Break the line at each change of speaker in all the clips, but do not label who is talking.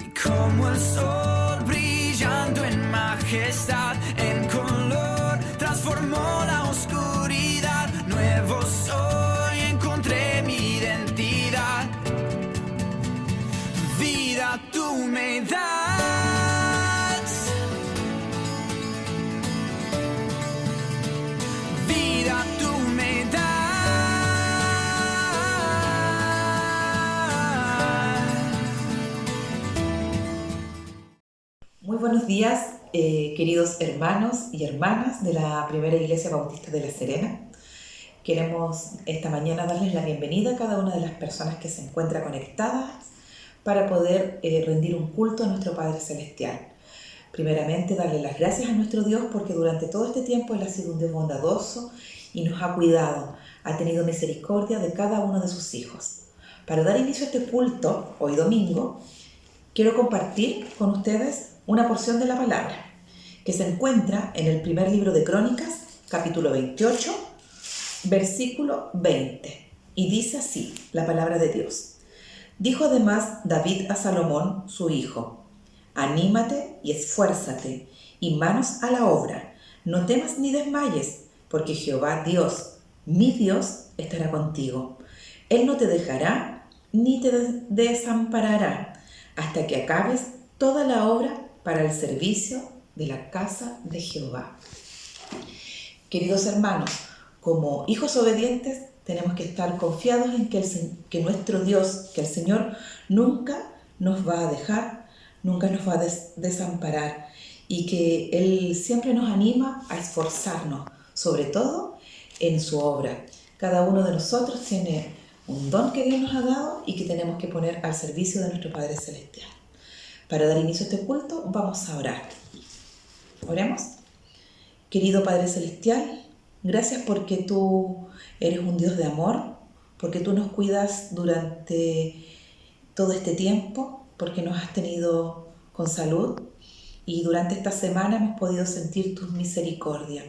y como el sol brillando en majestad, en color transformó la oscuridad. Nuevo soy, encontré mi identidad. Vida tú me das, vida tú me das.
Muy buenos días, queridos hermanos y hermanas de la Primera Iglesia Bautista de La Serena. Queremos esta mañana darles la bienvenida a cada una de las personas que se encuentra conectadas para poder rendir un culto a nuestro Padre Celestial. Primeramente, darle las gracias a nuestro Dios porque durante todo este tiempo Él ha sido un Dios bondadoso y nos ha cuidado, ha tenido misericordia de cada uno de sus hijos. Para dar inicio a este culto, hoy domingo, quiero compartir con ustedes una porción de la palabra que se encuentra en el primer libro de Crónicas, capítulo 28, versículo 20. Y dice así la palabra de Dios. Dijo además David a Salomón, su hijo: anímate y esfuérzate, y manos a la obra. No temas ni desmayes, porque Jehová Dios, mi Dios, estará contigo. Él no te dejará ni te desamparará hasta que acabes toda la obra para el servicio de la casa de Jehová. Queridos hermanos, como hijos obedientes tenemos que estar confiados en que nuestro Dios, que el Señor nunca nos va a dejar, nunca nos va a desamparar, y que Él siempre nos anima a esforzarnos, sobre todo en su obra. Cada uno de nosotros tiene un don que Dios nos ha dado y que tenemos que poner al servicio de nuestro Padre Celestial. Para dar inicio a este culto vamos a orar. Oremos. Querido Padre Celestial, gracias porque tú eres un Dios de amor, porque tú nos cuidas durante todo este tiempo, porque nos has tenido con salud y durante esta semana hemos podido sentir tu misericordia.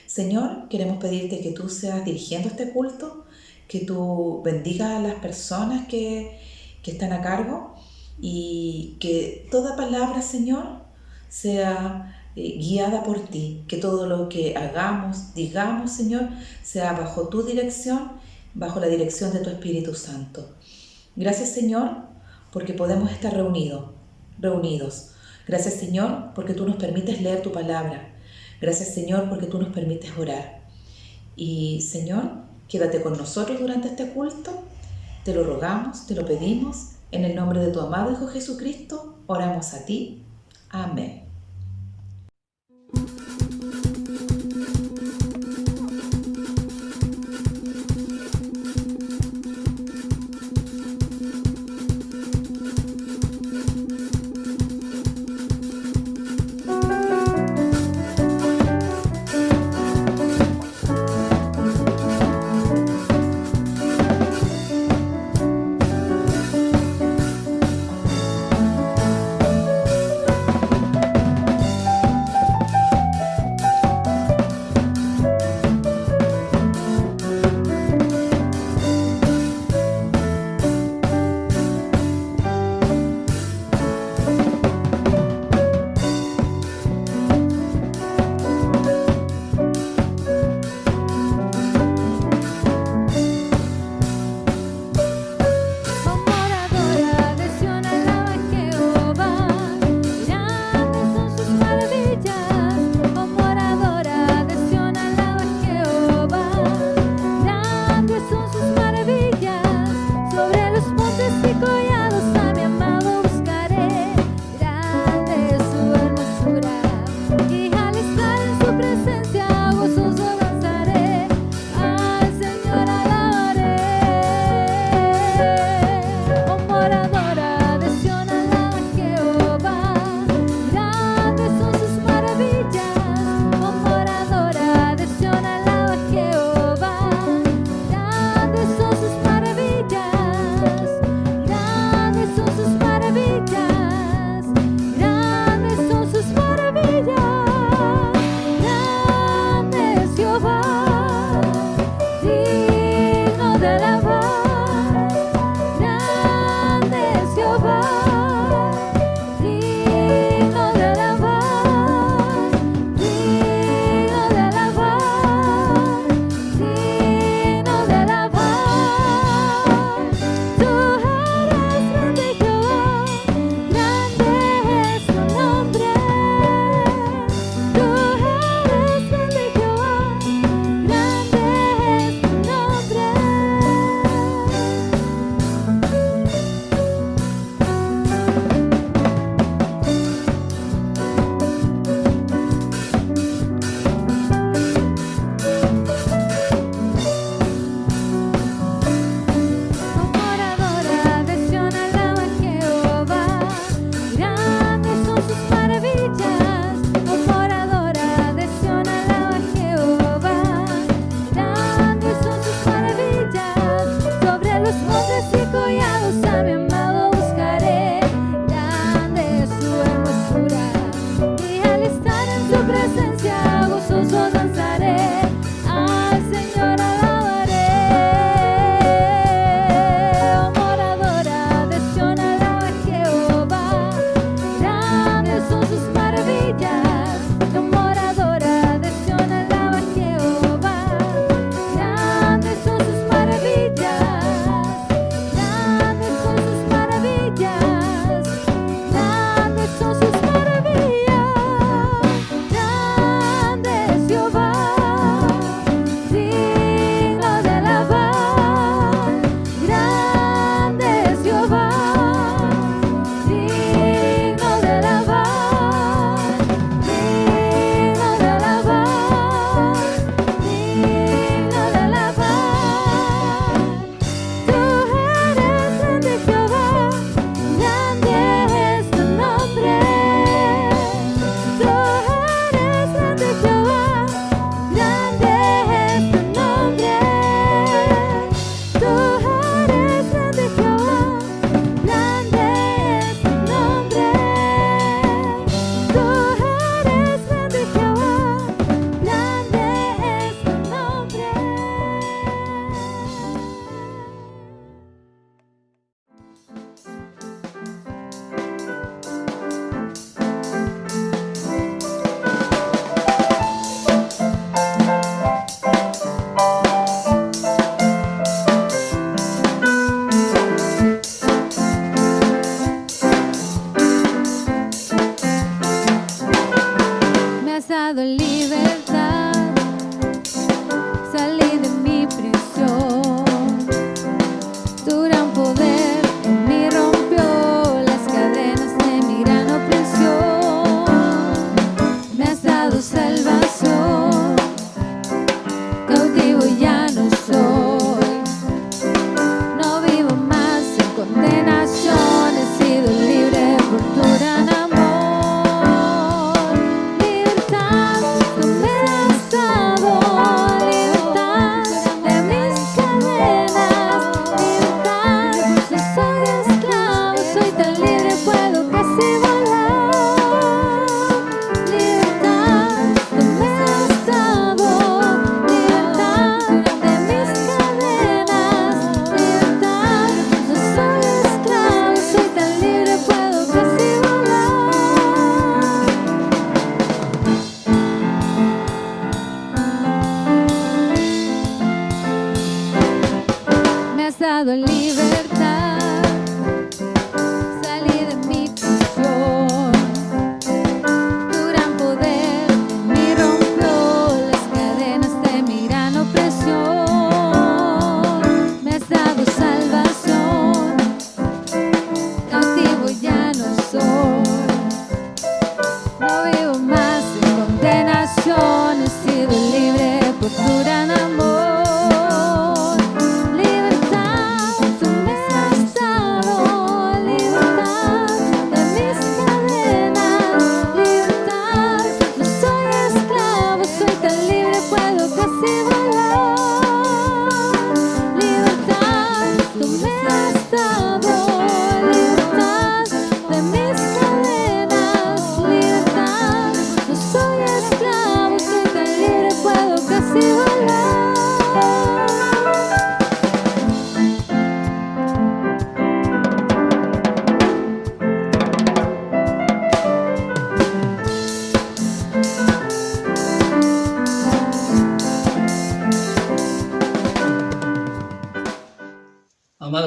Señor, queremos pedirte que tú seas dirigiendo este culto, que tú bendigas a las personas que están a cargo y que toda palabra, Señor, sea guiada por ti, que todo lo que hagamos, digamos, Señor, sea bajo tu dirección, bajo la dirección de tu Espíritu Santo. Gracias, Señor, porque podemos estar reunidos. Gracias, Señor, porque tú nos permites leer tu palabra. Gracias, Señor, porque tú nos permites orar. Y, Señor, quédate con nosotros durante este culto. Te lo rogamos, te lo pedimos. En el nombre de tu amado Hijo Jesucristo, oramos a ti. Amén.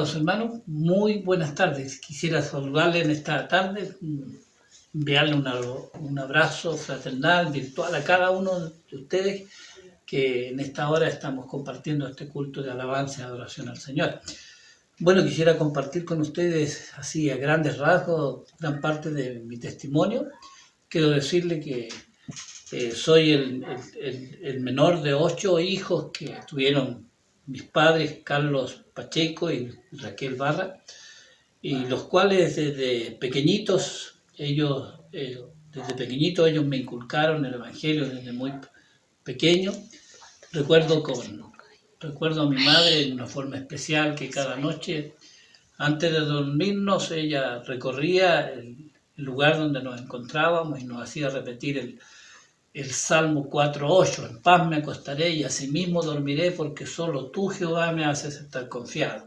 amados hermanos, muy buenas tardes. Quisiera saludarle en esta tarde, enviarle un abrazo fraternal, virtual a cada uno de ustedes que en esta hora estamos compartiendo este culto de alabanza y adoración al Señor. Bueno, quisiera compartir con ustedes, así a grandes rasgos, gran parte de mi testimonio. Quiero decirle que soy el menor de 8 hijos que tuvieron mis padres, Carlos Pacheco y Raquel Barra, y los cuales desde pequeñitos ellos me inculcaron el Evangelio desde muy pequeño. Recuerdo a mi madre en una forma especial que cada noche, antes de dormirnos, ella recorría el lugar donde nos encontrábamos y nos hacía repetir el Salmo 4:8, en paz me acostaré y asimismo dormiré porque solo tú, Jehová, me haces estar confiado.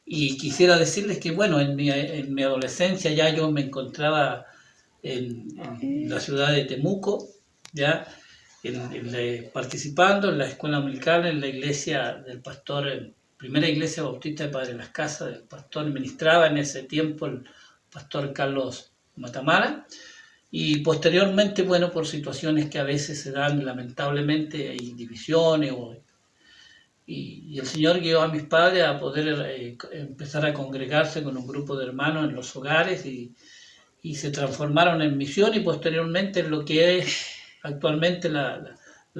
Y quisiera decirles que, bueno, en mi adolescencia ya yo me encontraba en la ciudad de Temuco, ya participando en la escuela dominical en la iglesia del pastor, primera iglesia bautista de Padre Las Casas, del pastor, ministraba en ese tiempo el pastor Carlos Matamala. Y posteriormente, bueno, por situaciones que a veces se dan, lamentablemente, hay divisiones, y el Señor guió a mis padres a poder empezar a congregarse con un grupo de hermanos en los hogares y se transformaron en misión y posteriormente en lo que es actualmente la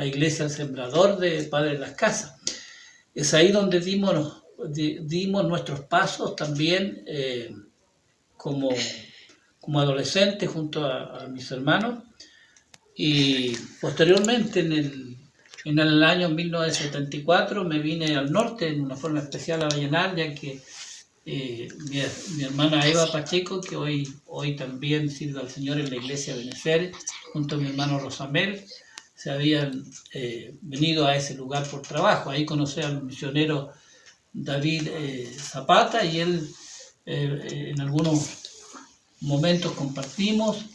iglesia El Sembrador de Padre Las Casas. Es ahí donde dimos nuestros pasos también como adolescente junto a mis hermanos, y posteriormente en el año 1974 me vine al norte en una forma especial a Vallenar, ya que mi hermana Eva Pacheco, que hoy también sirve al Señor en la iglesia de Benecer, junto a mi hermano Rosamel, se habían venido a ese lugar por trabajo. Ahí conocí al misionero David Zapata, y él en algunos momentos compartimos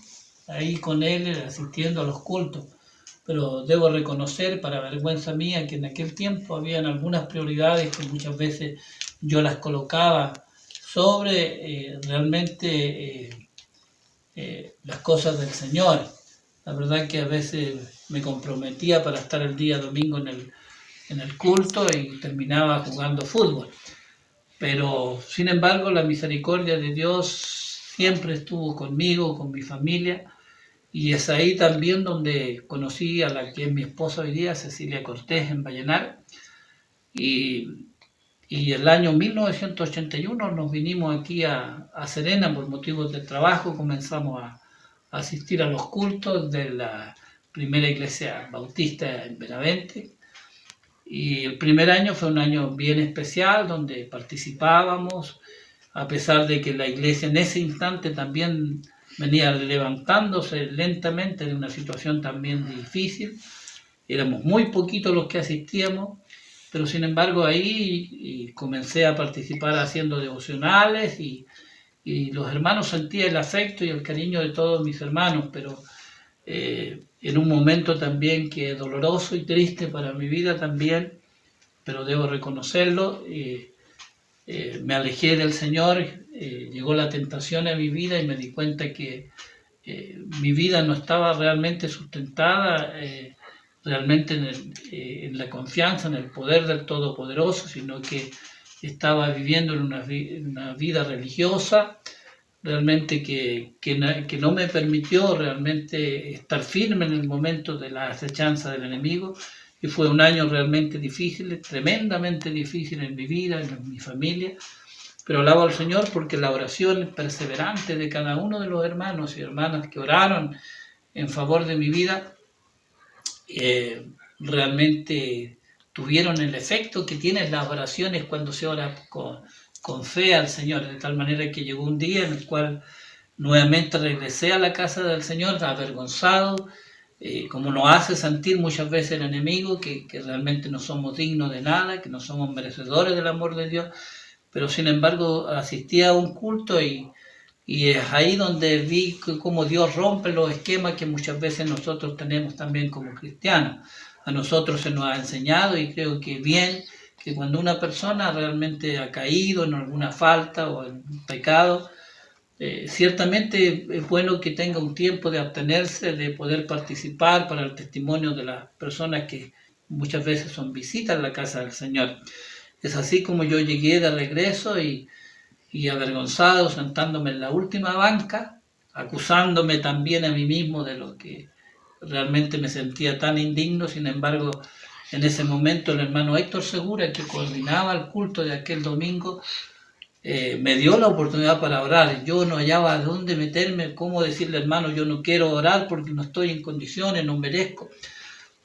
ahí con él asistiendo a los cultos, pero debo reconocer, para vergüenza mía, que en aquel tiempo habían algunas prioridades que muchas veces yo las colocaba sobre realmente las cosas del Señor. La verdad que a veces me comprometía para estar el día domingo en el culto y terminaba jugando fútbol, pero sin embargo la misericordia de Dios siempre estuvo conmigo, con mi familia, y es ahí también donde conocí a la que es mi esposa hoy día, Cecilia Cortés, en Vallenar, y el año 1981 nos vinimos aquí a Serena por motivos de trabajo. Comenzamos a asistir a los cultos de la primera iglesia bautista en Benavente, y el primer año fue un año bien especial donde participábamos, a pesar de que la iglesia en ese instante también venía levantándose lentamente de una situación también difícil. Éramos muy poquitos los que asistíamos, pero sin embargo ahí comencé a participar haciendo devocionales, y los hermanos sentían el afecto y el cariño de todos mis hermanos, pero en un momento también que es doloroso y triste para mi vida también, pero debo reconocerlo, me alejé del Señor, llegó la tentación a mi vida y me di cuenta que mi vida no estaba realmente sustentada realmente en la confianza, en el poder del Todopoderoso, sino que estaba viviendo en una vida religiosa realmente que no me permitió realmente estar firme en el momento de la acechanza del enemigo. Y fue un año realmente difícil, tremendamente difícil en mi vida, en mi familia, pero alabo al Señor porque la oración perseverante de cada uno de los hermanos y hermanas que oraron en favor de mi vida realmente tuvieron el efecto que tienen las oraciones cuando se ora con fe al Señor, de tal manera que llegó un día en el cual nuevamente regresé a la casa del Señor avergonzado, como nos hace sentir muchas veces el enemigo, que realmente no somos dignos de nada, que no somos merecedores del amor de Dios, pero sin embargo asistí a un culto y es ahí donde vi cómo Dios rompe los esquemas que muchas veces nosotros tenemos también como cristianos. A nosotros se nos ha enseñado, y creo que bien, que cuando una persona realmente ha caído en alguna falta o en un pecado, ciertamente es bueno que tenga un tiempo de abstenerse, de poder participar para el testimonio de las personas que muchas veces son visitas a la casa del Señor. Es así como yo llegué de regreso y avergonzado, sentándome en la última banca, acusándome también a mí mismo de lo que realmente me sentía tan indigno. Sin embargo, en ese momento el hermano Héctor Segura, que coordinaba el culto de aquel domingo, me dio la oportunidad para orar. Yo no hallaba dónde meterme, cómo decirle, hermano, yo no quiero orar porque no estoy en condiciones, no merezco.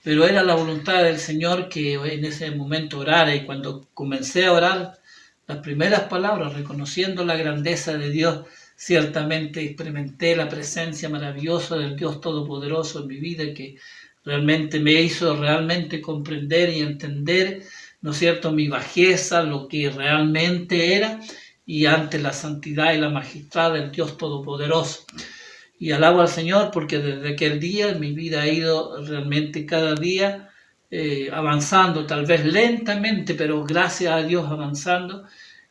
Pero era la voluntad del Señor que en ese momento orara, y cuando comencé a orar, las primeras palabras, reconociendo la grandeza de Dios, ciertamente experimenté la presencia maravillosa del Dios Todopoderoso en mi vida, que realmente me hizo realmente comprender y entender, ¿no es cierto?, mi bajeza, lo que realmente era, y ante la santidad y la majestad del Dios Todopoderoso. Y alabo al Señor porque desde aquel día mi vida ha ido realmente cada día avanzando, tal vez lentamente, pero gracias a Dios avanzando,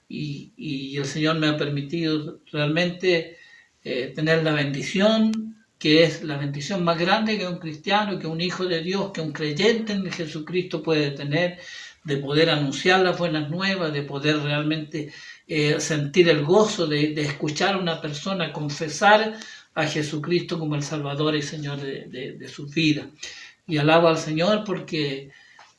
y el Señor me ha permitido realmente tener la bendición, que es la bendición más grande que un cristiano, que un hijo de Dios, que un creyente en Jesucristo puede tener, de poder anunciar las buenas nuevas, de poder realmente sentir el gozo de escuchar a una persona confesar a Jesucristo como el Salvador y Señor de su vida. Y alabo al Señor porque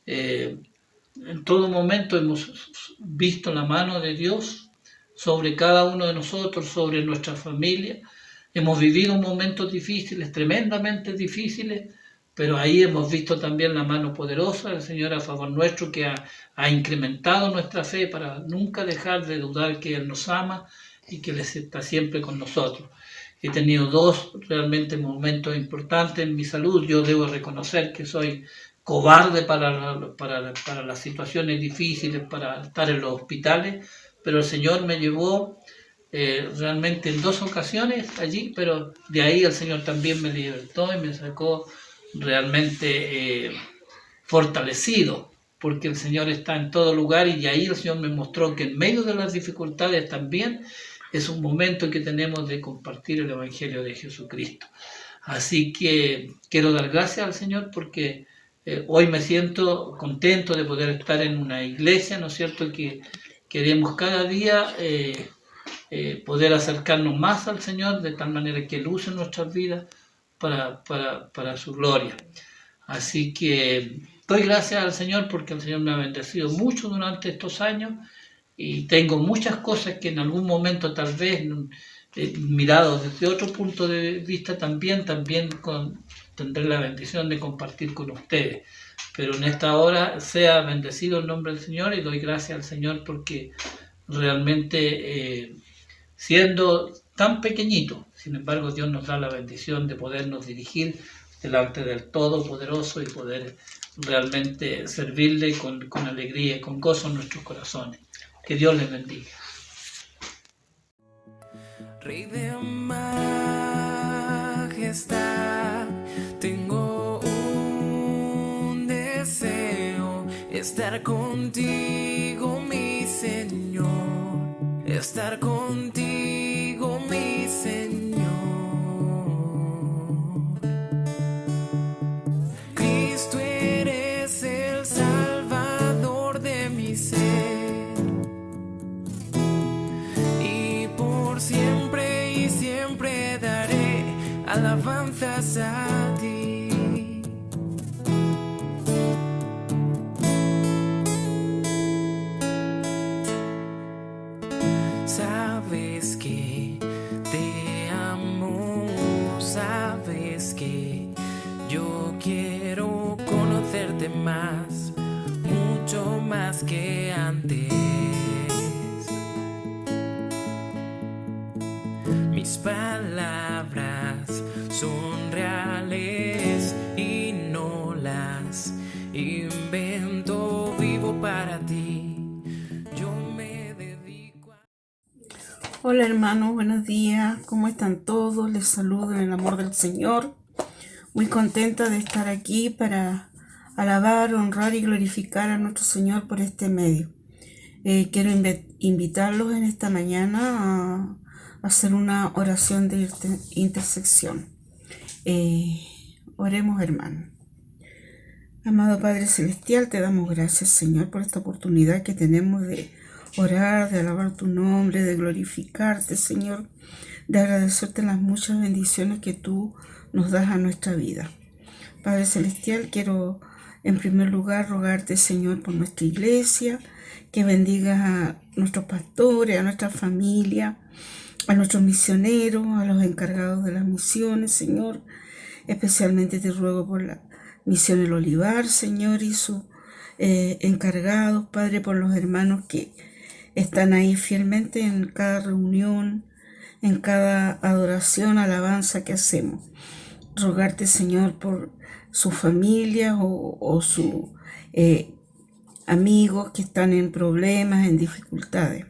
en todo momento hemos visto la mano de Dios sobre cada uno de nosotros, sobre nuestra familia. Hemos vivido momentos difíciles, tremendamente difíciles, pero ahí hemos visto también la mano poderosa del Señor a favor nuestro, que ha incrementado nuestra fe para nunca dejar de dudar que Él nos ama y que Él está siempre con nosotros. He tenido dos realmente momentos importantes en mi salud. Yo debo reconocer que soy cobarde para las situaciones difíciles, para estar en los hospitales, pero el Señor me llevó realmente en dos ocasiones allí, pero de ahí el Señor también me libertó y me sacó realmente fortalecido, porque el Señor está en todo lugar, y de ahí el Señor me mostró que en medio de las dificultades también es un momento que tenemos de compartir el Evangelio de Jesucristo. Así que quiero dar gracias al Señor porque hoy me siento contento de poder estar en una iglesia, ¿no es cierto?, que queremos cada día poder acercarnos más al Señor, de tal manera que Él use nuestras vidas para su gloria. Así que doy gracias al Señor porque el Señor me ha bendecido mucho durante estos años, y tengo muchas cosas que en algún momento tal vez mirado desde otro punto de vista también tendré la bendición de compartir con ustedes. Pero en esta hora sea bendecido el nombre del Señor, y doy gracias al Señor porque realmente siendo tan pequeñito, sin embargo Dios nos da la bendición de podernos dirigir delante del Todopoderoso y poder realmente servirle con alegría y con gozo en nuestros corazones. Que Dios les bendiga.
Rey de majestad, tengo un deseo, estar contigo, mi Señor, estar contigo, mi Señor. Cristo, eres el Salvador de mi ser. Siempre y siempre daré alabanzas a ti. Sabes que te amo, sabes que yo quiero conocerte más, mucho más que antes. Mis palabras son reales y no las invento, vivo para ti, yo me dedico a...
Hola hermanos, buenos días, ¿cómo están todos? Les saludo en el amor del Señor. Muy contenta de estar aquí para alabar, honrar y glorificar a nuestro Señor por este medio. Quiero invitarlos en esta mañana a hacer una oración de intersección. Oremos, hermano. Amado Padre Celestial, te damos gracias, Señor, por esta oportunidad que tenemos de orar, de alabar tu nombre, de glorificarte, Señor, de agradecerte las muchas bendiciones que tú nos das a nuestra vida. Padre Celestial, quiero en primer lugar rogarte, Señor, por nuestra iglesia, que bendigas a nuestros pastores, a nuestra familia, a nuestros misioneros, a los encargados de las misiones, Señor. Especialmente te ruego por la Misión El Olivar, Señor, y sus encargados, Padre, por los hermanos que están ahí fielmente en cada reunión, en cada adoración, alabanza que hacemos. Rogarte, Señor, por sus familias o sus amigos que están en problemas, en dificultades.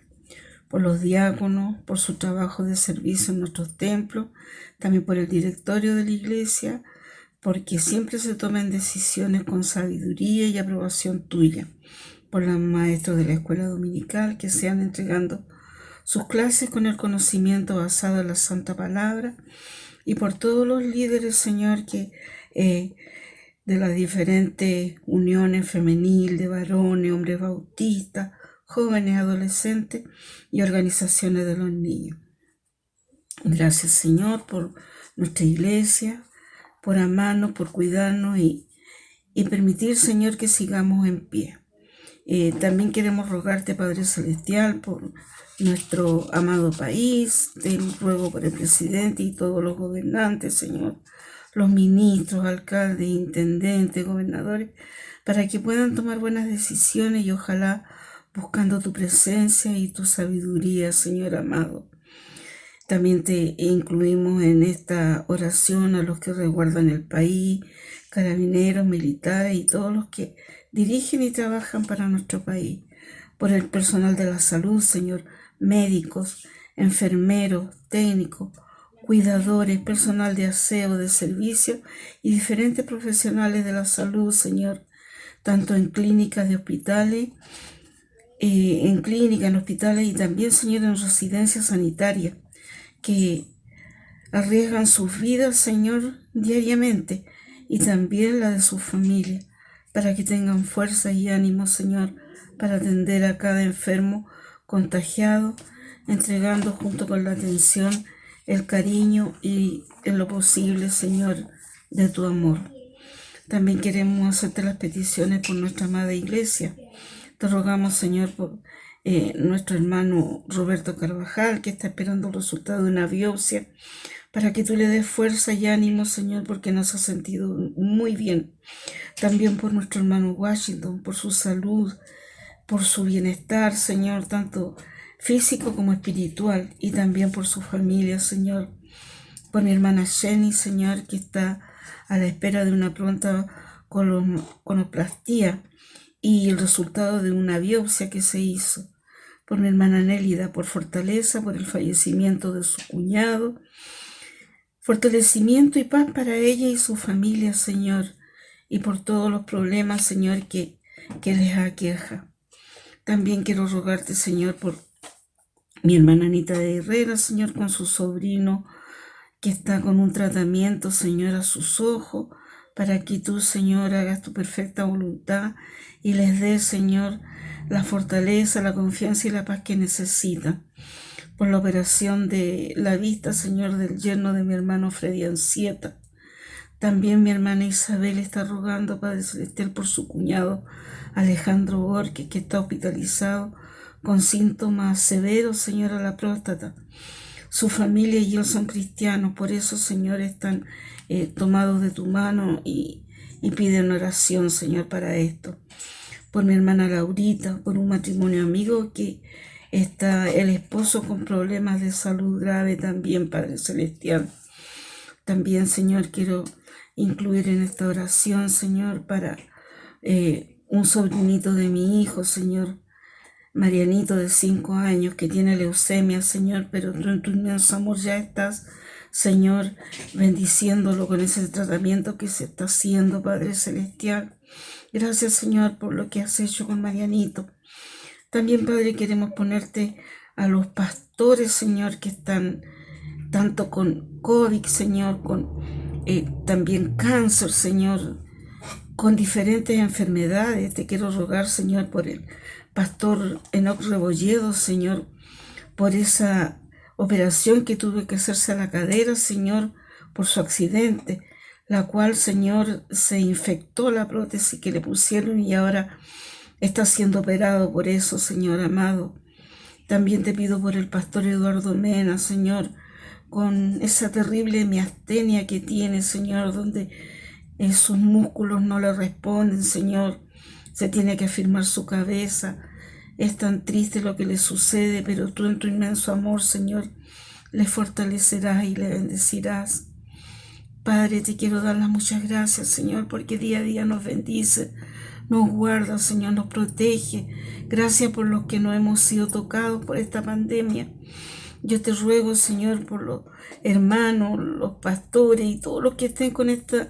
Por los diáconos, por su trabajo de servicio en nuestros templos, también por el directorio de la iglesia, porque siempre se tomen decisiones con sabiduría y aprobación tuya, por los maestros de la escuela dominical que sean entregando sus clases con el conocimiento basado en la Santa Palabra, y por todos los líderes, Señor, que de las diferentes uniones femenil, de varones, hombres bautistas, jóvenes, adolescentes y organizaciones de los niños. Gracias, Señor, por nuestra iglesia, por amarnos, por cuidarnos y permitir, Señor, que sigamos en pie. También queremos rogarte, Padre Celestial, por nuestro amado país. Te ruego por el presidente y todos los gobernantes, Señor, los ministros, alcaldes, intendentes, gobernadores, para que puedan tomar buenas decisiones y ojalá buscando tu presencia y tu sabiduría, Señor amado. También te incluimos en esta oración a los que resguardan el país, carabineros, militares y todos los que dirigen y trabajan para nuestro país. Por el personal de la salud, Señor, médicos, enfermeros, técnicos, cuidadores, personal de aseo, de servicio y diferentes profesionales de la salud, Señor, tanto en clínicas de hospitales, en hospitales y también, Señor, en residencias sanitarias, que arriesgan sus vidas, Señor, diariamente, y también la de sus familias, para que tengan fuerza y ánimo, Señor, para atender a cada enfermo contagiado, entregando junto con la atención el cariño y en lo posible, Señor, de tu amor. También queremos hacerte las peticiones por nuestra amada iglesia. Te rogamos, Señor, por nuestro hermano Roberto Carvajal, que está esperando el resultado de una biopsia, para que tú le des fuerza y ánimo, Señor, porque nos ha sentido muy bien. También por nuestro hermano Washington, por su salud, por su bienestar, Señor, tanto físico como espiritual, y también por su familia, Señor. Por mi hermana Jenny, Señor, que está a la espera de una pronta colonoscopia y el resultado de una biopsia que se hizo. Por mi hermana Nélida, por fortaleza, por el fallecimiento de su cuñado, fortalecimiento y paz para ella y su familia, Señor, y por todos los problemas, Señor, que les aqueja. También quiero rogarte, Señor, por mi hermana Anita de Herrera, Señor, con su sobrino que está con un tratamiento, Señor, a sus ojos, para que tú, Señor, hagas tu perfecta voluntad y les des, Señor, la fortaleza, la confianza y la paz que necesitan. Por la operación de la vista, Señor, del yerno de mi hermano Freddy Ancieta. También mi hermana Isabel está rogando, Padre Celestial, por su cuñado Alejandro Borges, que está hospitalizado con síntomas severos, Señor, a la próstata. Su familia y él son cristianos, por eso, Señor, están tomados de tu mano y piden oración, Señor, para esto. Por mi hermana Laurita, por un matrimonio amigo que está el esposo con problemas de salud grave también, Padre Celestial. También, Señor, quiero incluir en esta oración, Señor, para un sobrinito de mi hijo, Señor, Marianito, de 5 años, que tiene leucemia, Señor, pero tú en tu inmenso amor ya estás, Señor, bendiciéndolo con ese tratamiento que se está haciendo, Padre Celestial. Gracias, Señor, por lo que has hecho con Marianito. También, Padre, queremos ponerte a los pastores, Señor, que están tanto con COVID, Señor, con también cáncer, Señor, con diferentes enfermedades. Te quiero rogar, Señor, por el pastor Enoc Rebolledo, Señor, por esa operación que tuvo que hacerse a la cadera, Señor, por su accidente, la cual, Señor, se infectó la prótesis que le pusieron y ahora está siendo operado por eso, Señor amado. También te pido por el pastor Eduardo Mena, Señor, con esa terrible miastenia que tiene, Señor, donde sus músculos no le responden, Señor. Se tiene que afirmar su cabeza. Es tan triste lo que le sucede, pero tú en tu inmenso amor, Señor, le fortalecerás y le bendecirás. Padre, te quiero dar las muchas gracias, Señor, porque día a día nos bendice, nos guarda, Señor, nos protege. Gracias por los que no hemos sido tocados por esta pandemia. Yo te ruego, Señor, por los hermanos, los pastores y todos los que estén con este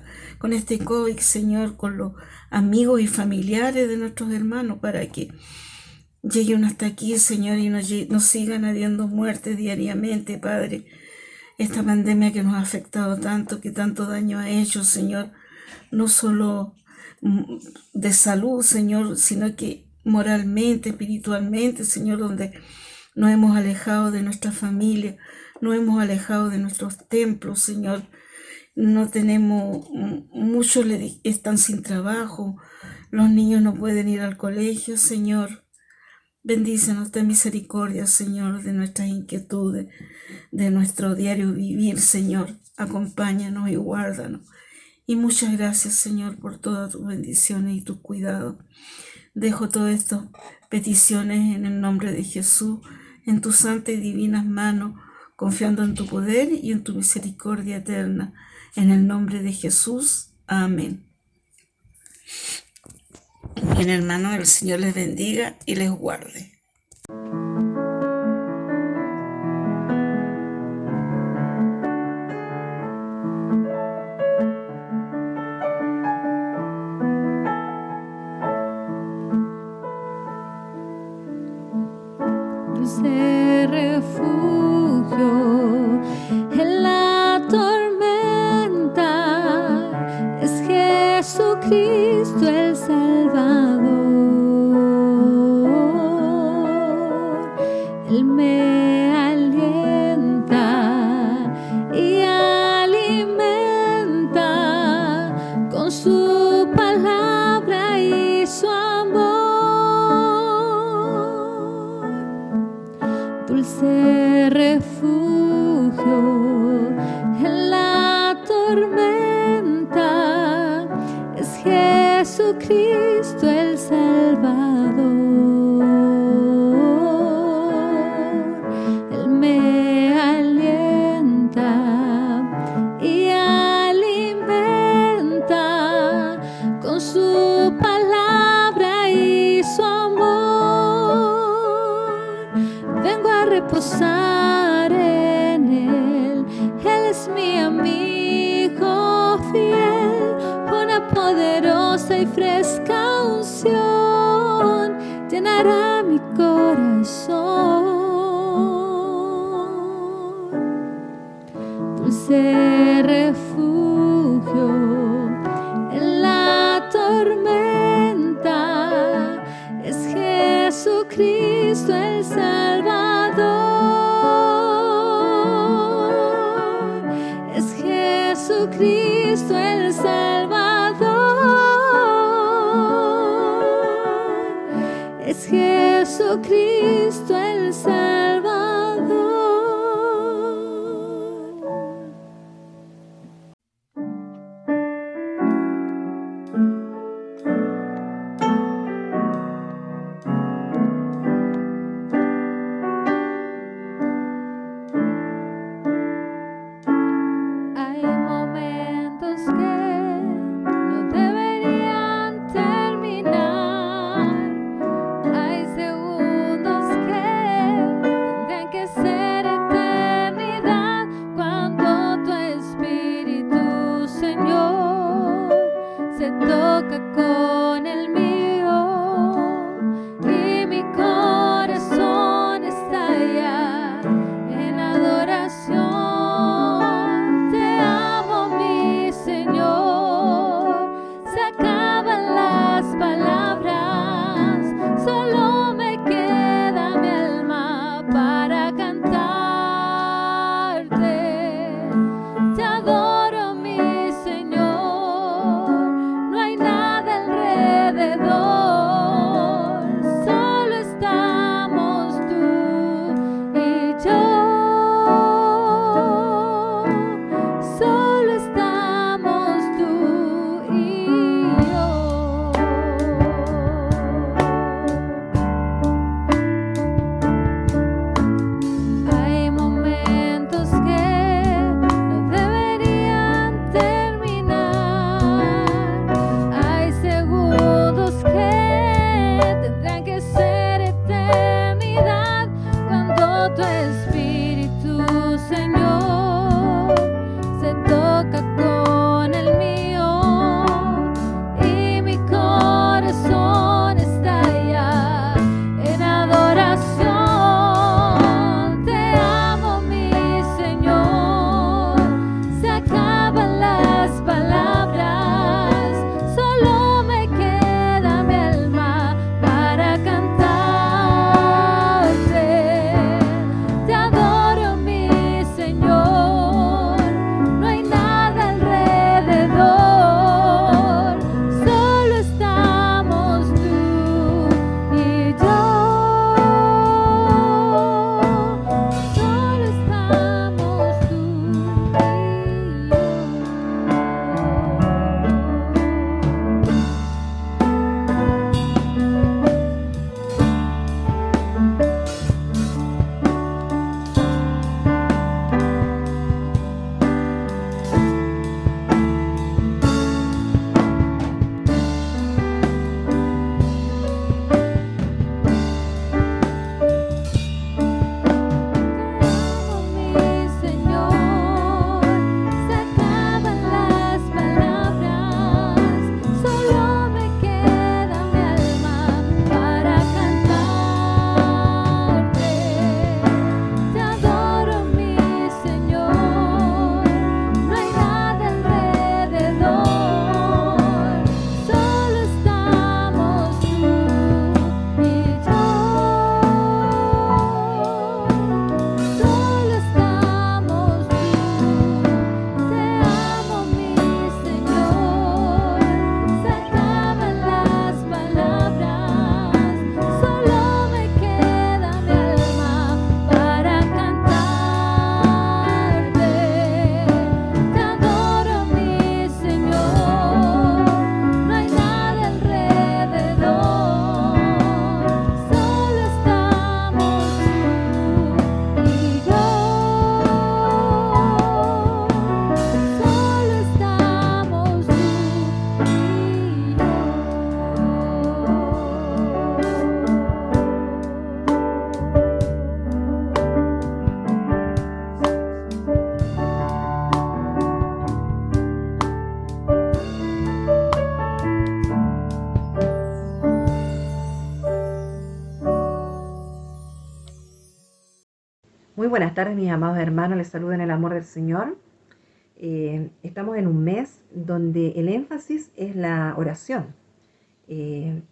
COVID, Señor, con los amigos y familiares de nuestros hermanos, para que lleguen hasta aquí, Señor, y no sigan habiendo muertes diariamente, Padre. Esta pandemia que nos ha afectado tanto, que tanto daño ha hecho, Señor, no solo de salud, Señor, sino que moralmente, espiritualmente, Señor, donde nos hemos alejado de nuestra familia, nos hemos alejado de nuestros templos, Señor. No tenemos, muchos están sin trabajo, los niños no pueden ir al colegio, Señor. Bendícenos, ten misericordia, Señor, de nuestras inquietudes, de nuestro diario vivir, Señor. Acompáñanos y guárdanos. Y muchas gracias, Señor, por todas tus bendiciones y tus cuidados. Dejo todas estas peticiones en el nombre de Jesús, en tus santas y divinas manos, confiando en tu poder y en tu misericordia eterna. En el nombre de Jesús. Amén. Bien, hermanos, el Señor les bendiga y les guarde.
Dulce refugio en la tormenta es Jesucristo el Salvador. Él me alienta y alimenta con su palabra y su amor. Dulce refugio en la tormenta es Jesucristo el Salvador. Él me alienta y alimenta con su palabra y su amor. Vengo a reposar en Él. Él es mi amigo fiel. Una poderosa y fresca unción llenará mi corazón. Dulce refugio en la tormenta es Jesucristo el Salvador. Es Jesucristo el Salvador. Es Jesucristo el Salvador. Hay momentos que no deberían terminar. Hay segundos que
buenas tardes, mis amados hermanos, les saludo en el amor del Señor. Estamos en un mes donde el énfasis es la oración. Y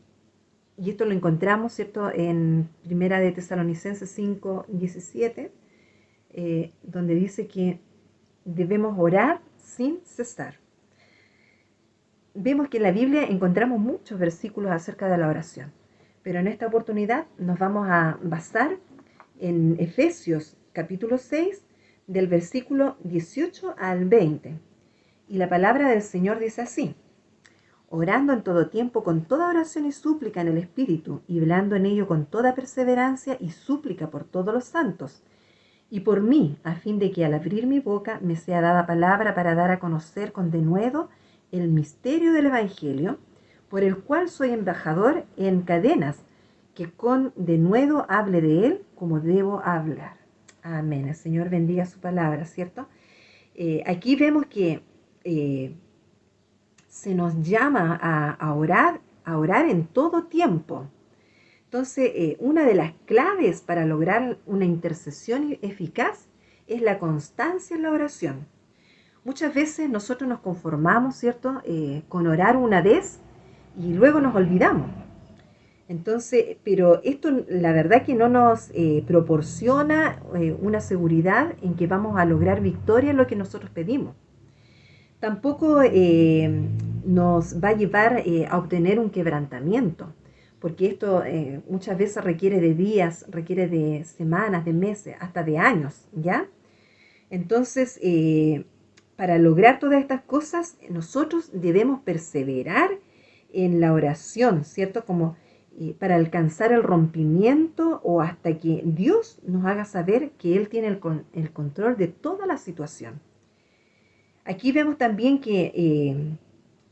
esto lo encontramos, ¿cierto?, en Primera de Tesalonicenses 5:17, donde dice que debemos orar sin cesar. Vemos que en la Biblia encontramos muchos versículos acerca de la oración, pero en esta oportunidad nos vamos a basar en Efesios capítulo 6, del versículo 18 al 20. Y la palabra del Señor dice así: orando en todo tiempo con toda oración y súplica en el Espíritu, y velando en ello con toda perseverancia y súplica por todos los santos, y por mí, a fin de que al abrir mi boca me sea dada palabra para dar a conocer con denuedo el misterio del Evangelio, por el cual soy embajador en cadenas, que con denuedo hable de él como debo hablar. Amén. El Señor bendiga su palabra, ¿cierto? Aquí vemos que se nos llama a orar en todo tiempo. Entonces, una de las claves para lograr una intercesión eficaz es la constancia en la oración. Muchas veces nosotros nos conformamos, ¿cierto?, con orar una vez y luego nos olvidamos. Entonces, pero esto la verdad que no nos proporciona una seguridad en que vamos a lograr victoria en lo que nosotros pedimos. Tampoco nos va a llevar a obtener un quebrantamiento, porque esto muchas veces requiere de días, requiere de semanas, de meses, hasta de años, ¿ya? Entonces, para lograr todas estas cosas, nosotros debemos perseverar en la oración, ¿cierto? Como para alcanzar el rompimiento o hasta que Dios nos haga saber que Él tiene el control de toda la situación. Aquí vemos también que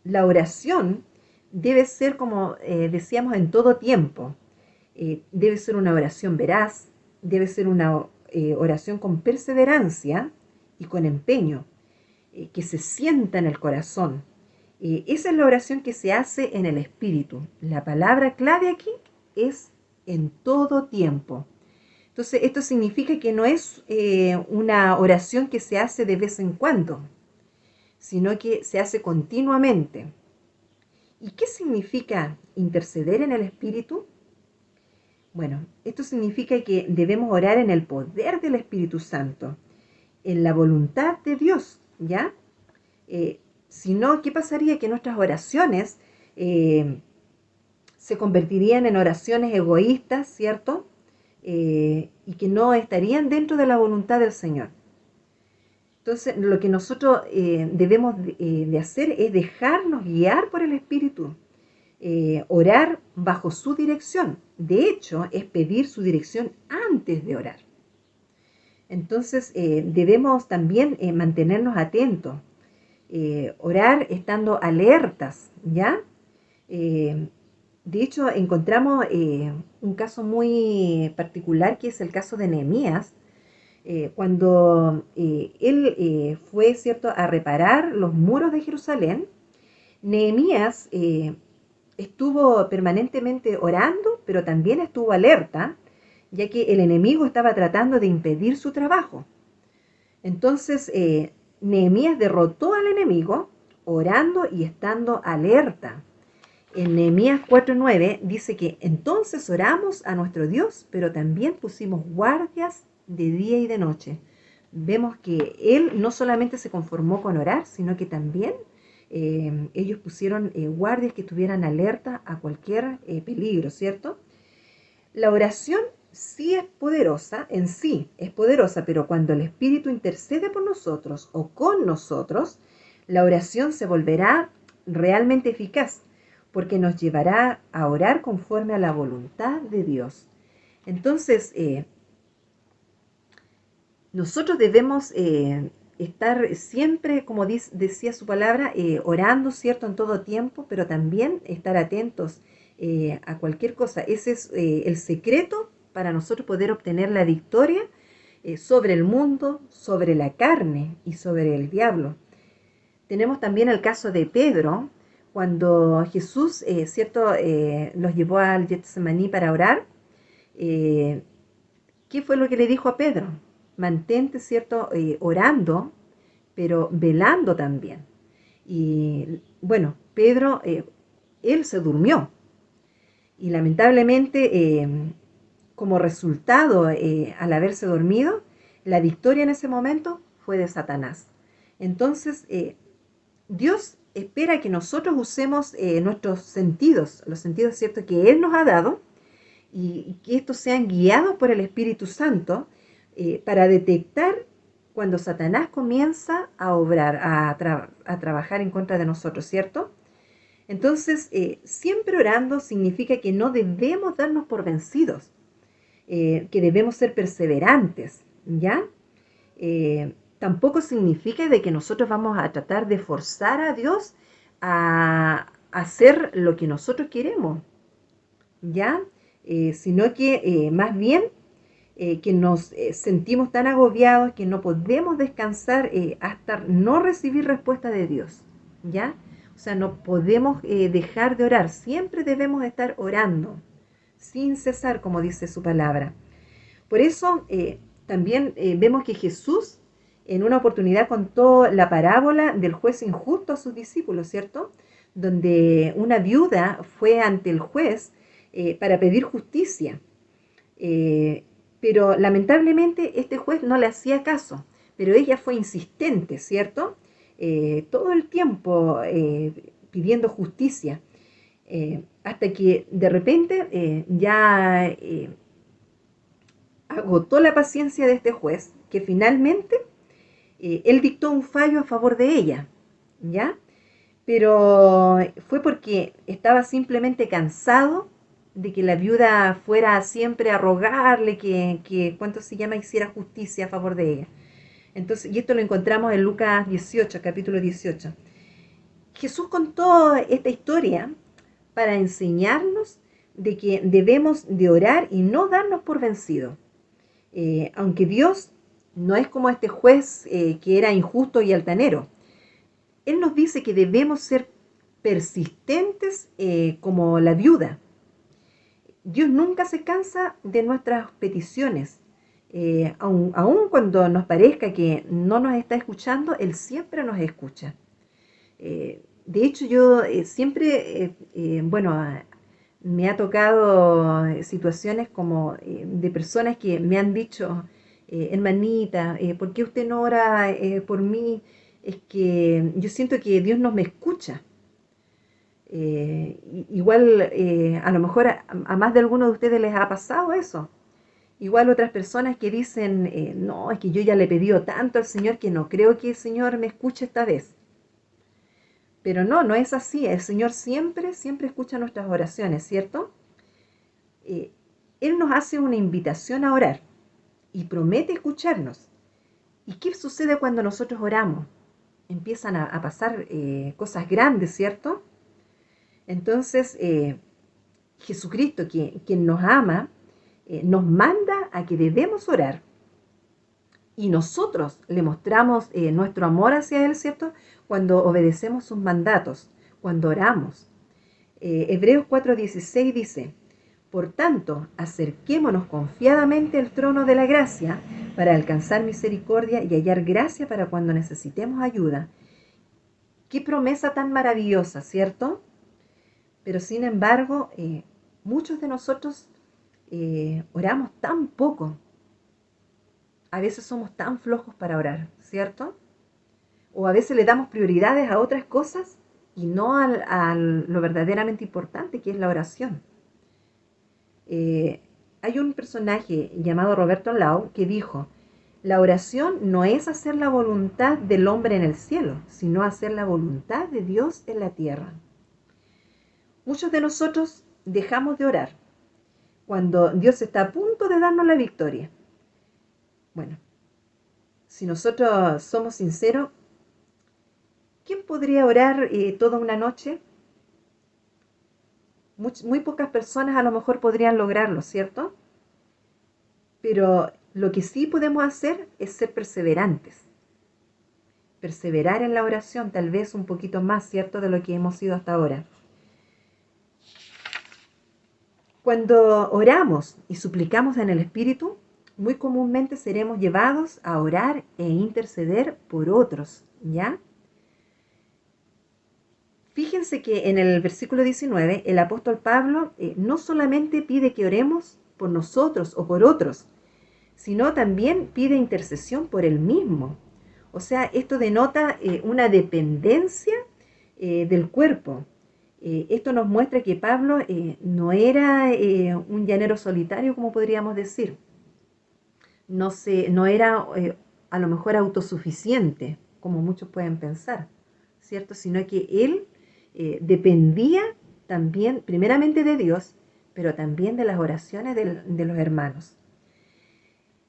la oración debe ser, como decíamos, en todo tiempo. Debe ser una oración veraz, debe ser una oración con perseverancia y con empeño, que se sienta en el corazón. Esa es la oración que se hace en el Espíritu. La palabra clave aquí es en todo tiempo. Entonces, esto significa que no es una oración que se hace de vez en cuando, sino que se hace continuamente. ¿Y qué significa interceder en el Espíritu? Bueno, esto significa que debemos orar en el poder del Espíritu Santo, en la voluntad de Dios, ¿ya? Si no, ¿qué pasaría? Que nuestras oraciones se convertirían en oraciones egoístas, ¿cierto? Y que no estarían dentro de la voluntad del Señor. Entonces, lo que nosotros debemos de hacer es dejarnos guiar por el Espíritu, orar bajo su dirección. De hecho, es pedir su dirección antes de orar. Entonces, debemos también mantenernos atentos, orar estando alertas, ¿ya? De hecho, encontramos un caso muy particular, que es el caso de Nehemías, cuando él fue, ¿cierto?, a reparar los muros de Jerusalén. Nehemías estuvo permanentemente orando, pero también estuvo alerta, ya que el enemigo estaba tratando de impedir su trabajo. Entonces, Nehemías derrotó al enemigo orando y estando alerta. En Nehemías 4:9 dice que entonces oramos a nuestro Dios, pero también pusimos guardias de día y de noche. Vemos que él no solamente se conformó con orar, sino que también ellos pusieron guardias que estuvieran alerta a cualquier peligro, ¿cierto? La oración sí es poderosa, en sí es poderosa, pero cuando el Espíritu intercede por nosotros o con nosotros, la oración se volverá realmente eficaz, porque nos llevará a orar conforme a la voluntad de Dios. Entonces, nosotros debemos estar siempre, como decía su palabra, orando, ¿cierto?, en todo tiempo, pero también estar atentos a cualquier cosa. Ese es el secreto para nosotros poder obtener la victoria sobre el mundo, sobre la carne y sobre el diablo. Tenemos también el caso de Pedro, cuando Jesús, ¿cierto?, los llevó al Getsemaní para orar. ¿Qué fue lo que le dijo a Pedro? mantente, ¿cierto?, orando, pero velando también. Y bueno, Pedro, él se durmió. Y lamentablemente, como resultado, al haberse dormido, la victoria en ese momento fue de Satanás. Entonces, Dios espera que nosotros usemos nuestros sentidos, los sentidos, ¿cierto?, que Él nos ha dado, y que estos sean guiados por el Espíritu Santo para detectar cuando Satanás comienza a obrar, a trabajar en contra de nosotros, ¿cierto? Entonces, siempre orando significa que no debemos darnos por vencidos, que debemos ser perseverantes, ¿ya? Tampoco significa de que nosotros vamos a tratar de forzar a Dios a hacer lo que nosotros queremos, ¿ya? Sino que más bien que nos sentimos tan agobiados que no podemos descansar hasta no recibir respuesta de Dios, ¿ya? O sea, no podemos dejar de orar, siempre debemos estar orando, sin cesar, como dice su palabra. Por eso también vemos que Jesús en una oportunidad contó la parábola del juez injusto a sus discípulos, ¿cierto? Donde una viuda fue ante el juez para pedir justicia. Pero lamentablemente este juez no le hacía caso, pero ella fue insistente, ¿cierto? Todo el tiempo pidiendo justicia, hasta que de repente ya agotó la paciencia de este juez, que finalmente él dictó un fallo a favor de ella, ¿ya? Pero fue porque estaba simplemente cansado de que la viuda fuera siempre a rogarle que ¿cuánto se llama?, hiciera justicia a favor de ella. Entonces, y esto lo encontramos en Lucas 18, capítulo 18. Jesús contó esta historia para enseñarnos de que debemos de orar y no darnos por vencidos. Aunque Dios no es como este juez que era injusto y altanero. Él nos dice que debemos ser persistentes como la viuda. Dios nunca se cansa de nuestras peticiones. Aun cuando nos parezca que no nos está escuchando, Él siempre nos escucha. De hecho, yo siempre, me ha tocado situaciones como de personas que me han dicho, hermanita, ¿por qué usted no ora por mí? Es que yo siento que Dios no me escucha. Igual a lo mejor a más de alguno de ustedes les ha pasado eso. Igual otras personas que dicen, no, es que yo ya le he pedido tanto al Señor que no creo que el Señor me escuche esta vez. Pero no es así. El Señor siempre escucha nuestras oraciones, ¿cierto? Él nos hace una invitación a orar y promete escucharnos. ¿Y qué sucede cuando nosotros oramos? Empiezan a pasar cosas grandes, ¿cierto? Entonces, Jesucristo, quien nos ama, nos manda a que debemos orar. Y nosotros le mostramos nuestro amor hacia Él, ¿cierto?, cuando obedecemos sus mandatos, cuando oramos. Hebreos 4:16 dice, por tanto, acerquémonos confiadamente al trono de la gracia para alcanzar misericordia y hallar gracia para cuando necesitemos ayuda. Qué promesa tan maravillosa, ¿cierto? Pero sin embargo, muchos de nosotros oramos tan poco. A veces somos tan flojos para orar, ¿cierto? O a veces le damos prioridades a otras cosas y no a lo verdaderamente importante, que es la oración. Hay un personaje llamado Roberto Lau que dijo, la oración no es hacer la voluntad del hombre en el cielo, sino hacer la voluntad de Dios en la tierra. Muchos de nosotros dejamos de orar cuando Dios está a punto de darnos la victoria. Bueno, si nosotros somos sinceros, ¿quién podría orar toda una noche? Muy pocas personas a lo mejor podrían lograrlo, ¿cierto? Pero lo que sí podemos hacer es ser perseverantes. Perseverar en la oración, tal vez un poquito más, ¿cierto?, de lo que hemos sido hasta ahora. Cuando oramos y suplicamos en el Espíritu, muy comúnmente seremos llevados a orar e interceder por otros, ¿ya? Fíjense que en el versículo 19 el apóstol Pablo no solamente pide que oremos por nosotros o por otros, sino también pide intercesión por él mismo. O sea, esto denota una dependencia del cuerpo. Esto nos muestra que Pablo no era un llanero solitario, como podríamos decir. No era a lo mejor autosuficiente, como muchos pueden pensar, ¿cierto? Sino que él dependía también, primeramente de Dios, pero también de las oraciones de los hermanos.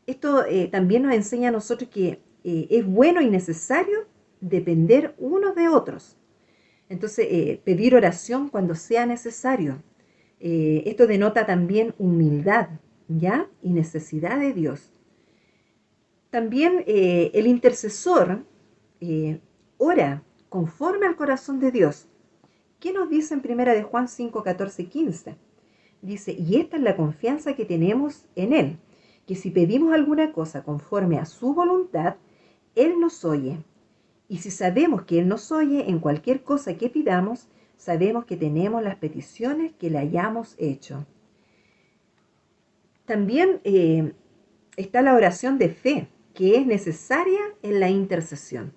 Esto también nos enseña a nosotros que es bueno y necesario depender unos de otros. Entonces, pedir oración cuando sea necesario. Esto denota también humildad, ¿ya? Y necesidad de Dios. También el intercesor ora conforme al corazón de Dios. ¿Qué nos dice en 1 de Juan 5, 14 y 15? Dice, y esta es la confianza que tenemos en Él, que si pedimos alguna cosa conforme a su voluntad, Él nos oye. Y si sabemos que Él nos oye en cualquier cosa que pidamos, sabemos que tenemos las peticiones que le hayamos hecho. También está la oración de fe, que es necesaria en la intercesión.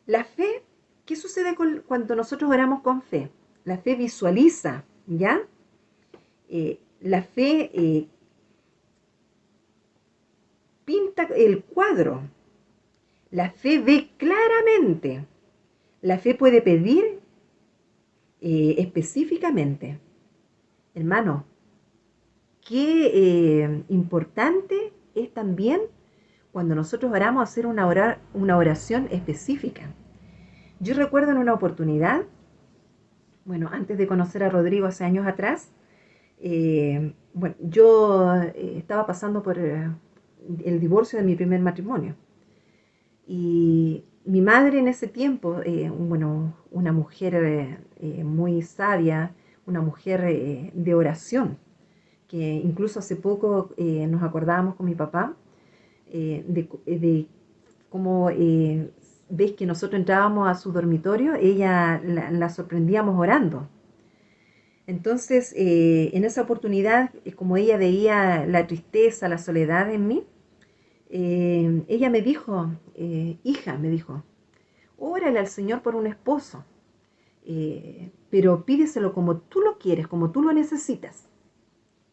La fe, ¿qué sucede cuando nosotros oramos con fe? La fe visualiza, ¿ya? La fe pinta el cuadro. La fe ve claramente. La fe puede pedir específicamente. Hermano, qué importante es también cuando nosotros oramos hacer una oración específica. Yo recuerdo en una oportunidad, bueno, antes de conocer a Rodrigo hace años atrás, yo estaba pasando por el divorcio de mi primer matrimonio. Y mi madre en ese tiempo, una mujer muy sabia, una mujer de oración, que incluso hace poco nos acordábamos con mi papá de cómo ves que nosotros entrábamos a su dormitorio, ella la sorprendíamos orando. Entonces, en esa oportunidad, como ella veía la tristeza, la soledad en mí, ella me dijo, hija, me dijo, órale al Señor por un esposo, pero pídeselo como tú lo quieres, como tú lo necesitas.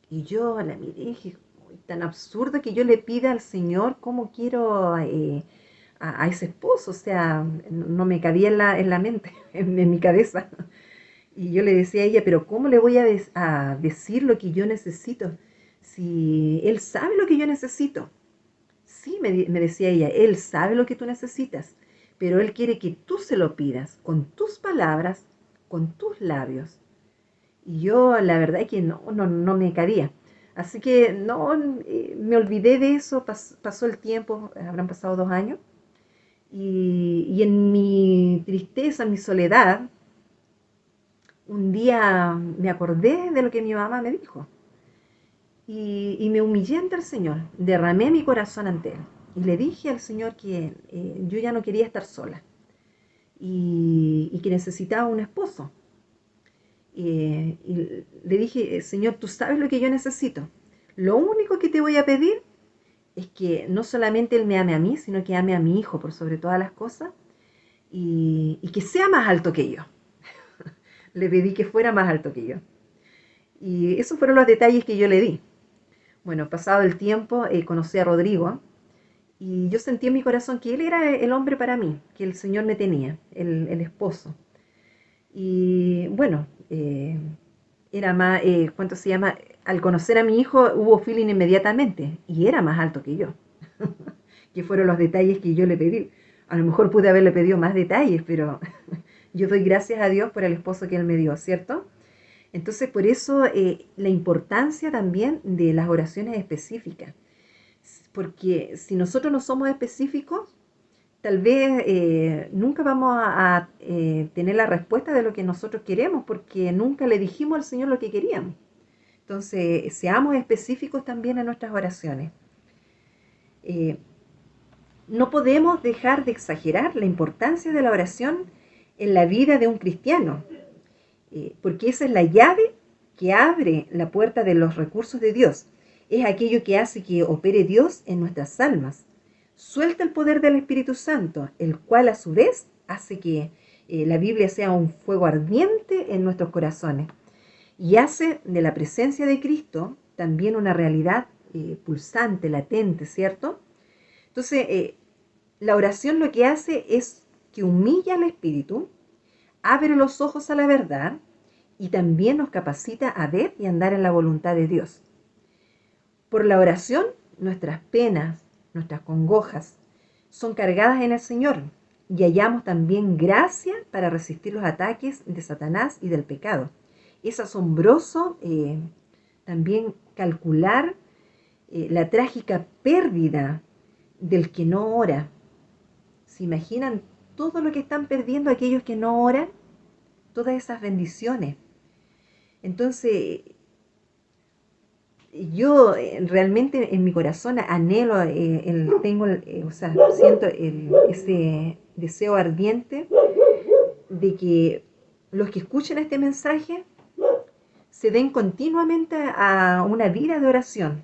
Y yo la miré y dije, tan absurdo que yo le pida al Señor cómo quiero a ese esposo, o sea, no me cabía en la mente, en mi cabeza. Y yo le decía a ella, pero ¿cómo le voy a decir lo que yo necesito si Él sabe lo que yo necesito? Sí, me decía ella, Él sabe lo que tú necesitas, pero Él quiere que tú se lo pidas con tus palabras, con tus labios. Y yo la verdad es que no me cabía. Así que me olvidé de eso, pasó el tiempo, habrán pasado 2 años, y en mi tristeza, en mi soledad, un día me acordé de lo que mi mamá me dijo. Y me humillé ante el Señor, derramé mi corazón ante Él. Y le dije al Señor que yo ya no quería estar sola y que necesitaba un esposo. Y le dije, Señor, tú sabes lo que yo necesito. Lo único que te voy a pedir es que no solamente Él me ame a mí, sino que ame a mi hijo por sobre todas las cosas y que sea más alto que yo. Le pedí que fuera más alto que yo. Y esos fueron los detalles que yo le di. Bueno, pasado el tiempo, conocí a Rodrigo y yo sentí en mi corazón que él era el hombre para mí, que el Señor me tenía, el esposo. Y bueno, era más, ¿cuánto se llama? Al conocer a mi hijo hubo feeling inmediatamente y era más alto que yo, que fueron los detalles que yo le pedí. A lo mejor pude haberle pedido más detalles, pero yo doy gracias a Dios por el esposo que Él me dio, ¿cierto? Entonces, por eso la importancia también de las oraciones específicas. Porque si nosotros no somos específicos, tal vez nunca vamos a tener la respuesta de lo que nosotros queremos, porque nunca le dijimos al Señor lo que queríamos. Entonces, seamos específicos también en nuestras oraciones. No podemos dejar de exagerar la importancia de la oración en la vida de un cristiano, porque esa es la llave que abre la puerta de los recursos de Dios. Es aquello que hace que opere Dios en nuestras almas. Suelta el poder del Espíritu Santo, el cual a su vez hace que la Biblia sea un fuego ardiente en nuestros corazones y hace de la presencia de Cristo también una realidad pulsante, latente, ¿cierto? Entonces, la oración lo que hace es que humilla al Espíritu, abre los ojos a la verdad y también nos capacita a ver y andar en la voluntad de Dios. Por la oración, nuestras penas, nuestras congojas son cargadas en el Señor y hallamos también gracia para resistir los ataques de Satanás y del pecado. Es asombroso también calcular la trágica pérdida del que no ora. ¿Se imaginan todo lo que están perdiendo aquellos que no oran? Todas esas bendiciones. Entonces, yo realmente en mi corazón anhelo, siento ese deseo ardiente de que los que escuchen este mensaje se den continuamente a una vida de oración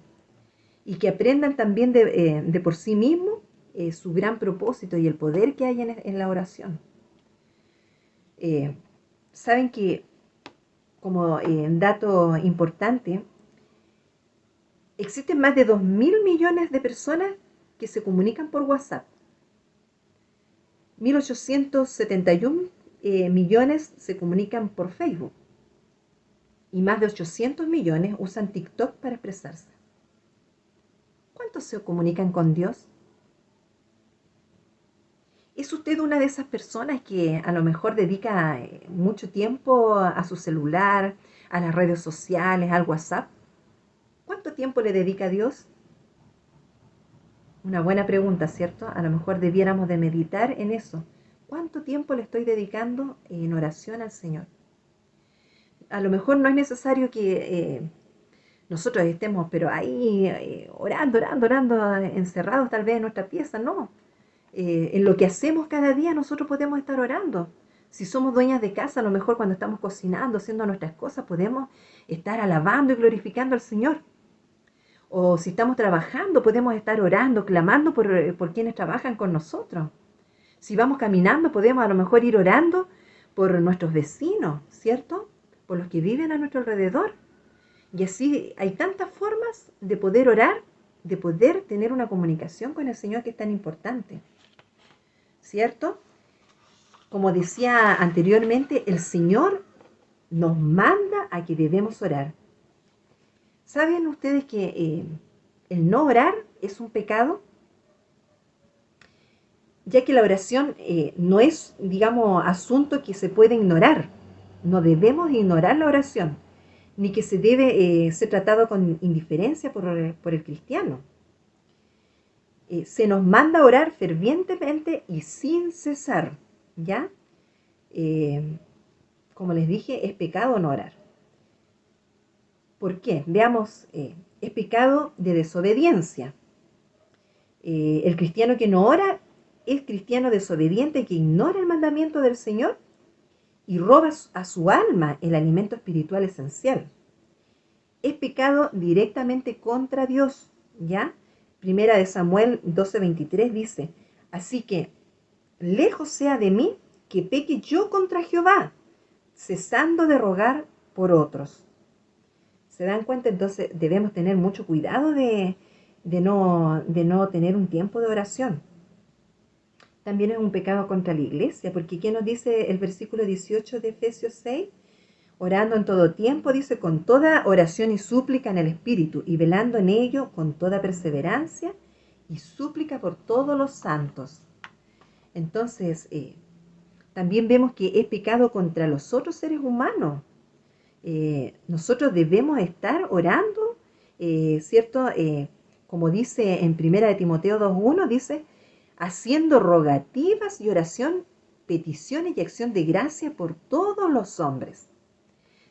y que aprendan también de por sí mismos su gran propósito y el poder que hay en la oración. Saben que, como dato importante, existen más de 2.000 millones de personas que se comunican por WhatsApp. 1.871 millones se comunican por Facebook. Y más de 800 millones usan TikTok para expresarse. ¿Cuántos se comunican con Dios? ¿Es usted una de esas personas que a lo mejor dedica mucho tiempo a su celular, a las redes sociales, al WhatsApp? ¿Cuánto tiempo le dedica a Dios? Una buena pregunta, ¿cierto? A lo mejor debiéramos de meditar en eso. ¿Cuánto tiempo le estoy dedicando en oración al Señor? A lo mejor no es necesario que nosotros estemos, pero ahí orando, encerrados tal vez en nuestra pieza, no. En lo que hacemos cada día nosotros podemos estar orando. Si somos dueñas de casa, a lo mejor cuando estamos cocinando, haciendo nuestras cosas, podemos estar alabando y glorificando al Señor. O si estamos trabajando, podemos estar orando, clamando por quienes trabajan con nosotros. Si vamos caminando, podemos a lo mejor ir orando por nuestros vecinos, ¿cierto? Por los que viven a nuestro alrededor. Y así hay tantas formas de poder orar, de poder tener una comunicación con el Señor que es tan importante, ¿cierto? Como decía anteriormente, el Señor nos manda a que debemos orar. ¿Saben ustedes que el no orar es un pecado? Ya que la oración no es, digamos, asunto que se puede ignorar. No debemos ignorar la oración, ni que se debe ser tratado con indiferencia por el cristiano. Se nos manda a orar fervientemente y sin cesar, ¿ya? Como les dije, es pecado no orar. ¿Por qué? Veamos, es pecado de desobediencia. El cristiano que no ora es cristiano desobediente que ignora el mandamiento del Señor y roba a su alma el alimento espiritual esencial. Es pecado directamente contra Dios, ¿ya? Primera de Samuel 12:23 dice, así que lejos sea de mí que peque yo contra Jehová, cesando de rogar por otros. ¿Se dan cuenta? Entonces debemos tener mucho cuidado de no tener un tiempo de oración. También es un pecado contra la iglesia, porque ¿qué nos dice el versículo 18 de Efesios 6? Orando en todo tiempo, dice, con toda oración y súplica en el Espíritu, y velando en ello con toda perseverancia y súplica por todos los santos. Entonces, también vemos que es pecado contra los otros seres humanos. Nosotros debemos estar orando, ¿cierto? Como dice en 1 de Timoteo 2:1, dice, haciendo rogativas y oración, peticiones y acción de gracia por todos los hombres.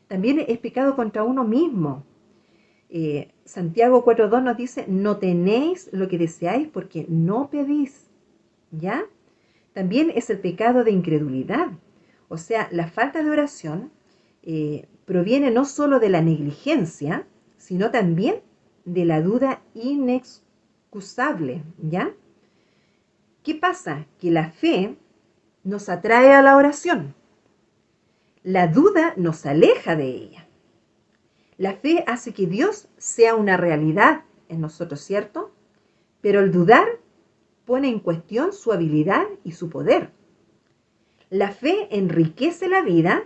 También es pecado contra uno mismo. Santiago 4.2 nos dice, no tenéis lo que deseáis porque no pedís, ¿ya? También es el pecado de incredulidad, o sea, la falta de oración proviene no solo de la negligencia, sino también de la duda inexcusable, ¿ya? ¿Qué pasa? Que la fe nos atrae a la oración, la duda nos aleja de ella. La fe hace que Dios sea una realidad en nosotros, ¿cierto? Pero el dudar pone en cuestión su habilidad y su poder. La fe enriquece la vida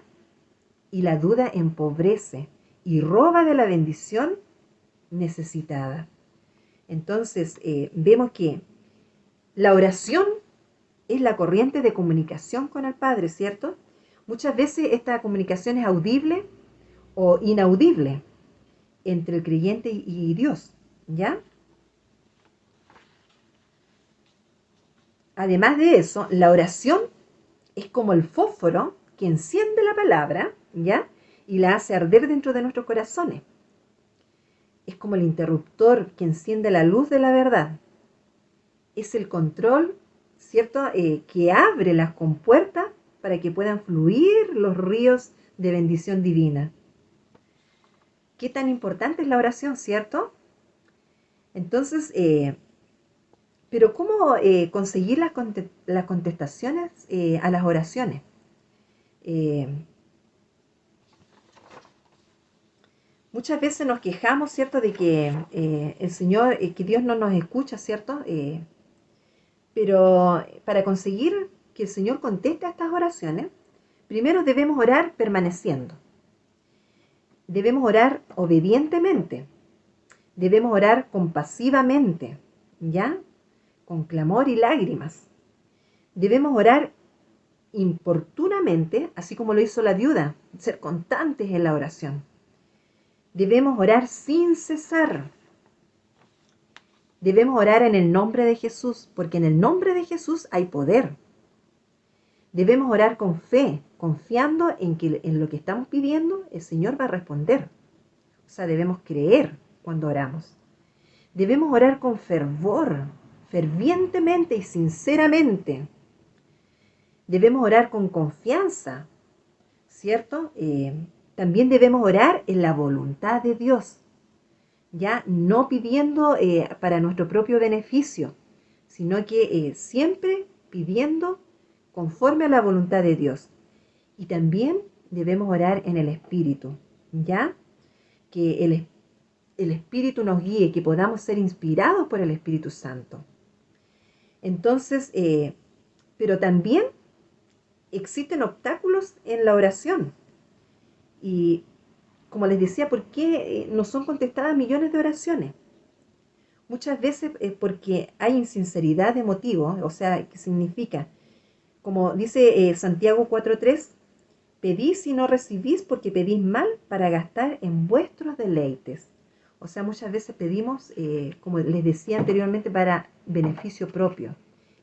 y la duda empobrece y roba de la bendición necesitada. Entonces, vemos que la oración es la corriente de comunicación con el Padre, ¿cierto? Muchas veces esta comunicación es audible o inaudible entre el creyente y Dios, ¿ya? Además de eso, la oración es como el fósforo que enciende la palabra, ¿ya? Y la hace arder dentro de nuestros corazones. Es como el interruptor que enciende la luz de la verdad. Es el control, ¿cierto? Que abre las compuertas para que puedan fluir los ríos de bendición divina. Qué tan importante es la oración, ¿cierto? Entonces, pero ¿cómo conseguir las contestaciones a las oraciones? Muchas veces nos quejamos, ¿cierto?, de que el Señor, que Dios no nos escucha, ¿cierto? Pero para conseguir que el Señor conteste a estas oraciones, primero debemos orar permaneciendo. Debemos orar obedientemente. Debemos orar compasivamente, ¿ya? Con clamor y lágrimas. Debemos orar importunamente, así como lo hizo la viuda, ser constantes en la oración. Debemos orar sin cesar. Debemos orar en el nombre de Jesús, porque en el nombre de Jesús hay poder. Debemos orar con fe, confiando en que en lo que estamos pidiendo el Señor va a responder. O sea, debemos creer cuando oramos. Debemos orar con fervor, fervientemente y sinceramente. Debemos orar con confianza, ¿cierto? También debemos orar en la voluntad de Dios, ya no pidiendo para nuestro propio beneficio, sino que siempre pidiendo conforme a la voluntad de Dios. Y también debemos orar en el Espíritu, ya que el Espíritu nos guíe, que podamos ser inspirados por el Espíritu Santo. Entonces, pero también existen obstáculos en la oración. Y como les decía, ¿por qué no son contestadas millones de oraciones? Muchas veces es porque hay insinceridad de motivo, o sea, ¿qué significa? Como dice Santiago 4.3, pedís y no recibís porque pedís mal para gastar en vuestros deleites. O sea, muchas veces pedimos, como les decía anteriormente, para beneficio propio.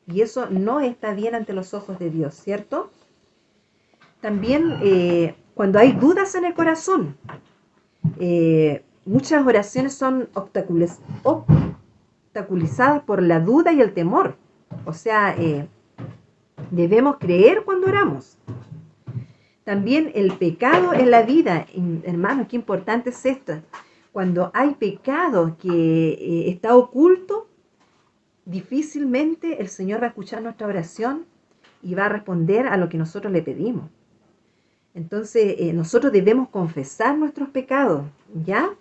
Y eso no está bien ante los ojos de Dios, ¿cierto? También cuando hay dudas en el corazón, muchas oraciones son obstaculizadas por la duda y el temor. O sea, debemos creer cuando oramos. También el pecado en la vida, hermanos, qué importante es esto. Cuando hay pecado que está oculto, difícilmente el Señor va a escuchar nuestra oración y va a responder a lo que nosotros le pedimos. Entonces, nosotros debemos confesar nuestros pecados, ¿ya?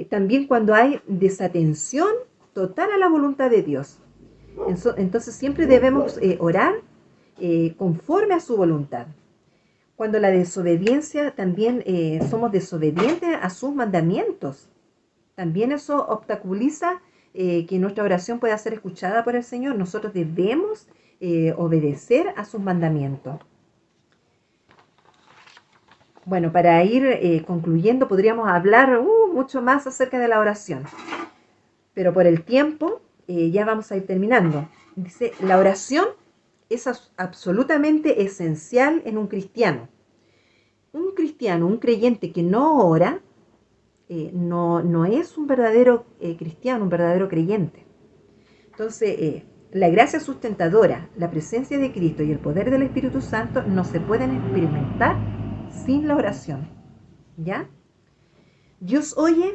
También cuando hay desatención total a la voluntad de Dios. Entonces, siempre debemos orar conforme a su voluntad. Cuando la desobediencia, también somos desobedientes a sus mandamientos. También eso obstaculiza que nuestra oración pueda ser escuchada por el Señor. Nosotros debemos obedecer a sus mandamientos. Bueno, para ir concluyendo, podríamos hablar mucho más acerca de la oración. Pero por el tiempo, ya vamos a ir terminando. Dice, la oración es absolutamente esencial en un cristiano. Un cristiano, un creyente que no ora, no es un verdadero cristiano, un verdadero creyente. Entonces, la gracia sustentadora, la presencia de Cristo y el poder del Espíritu Santo no se pueden experimentar sin la oración. ¿Ya? Dios oye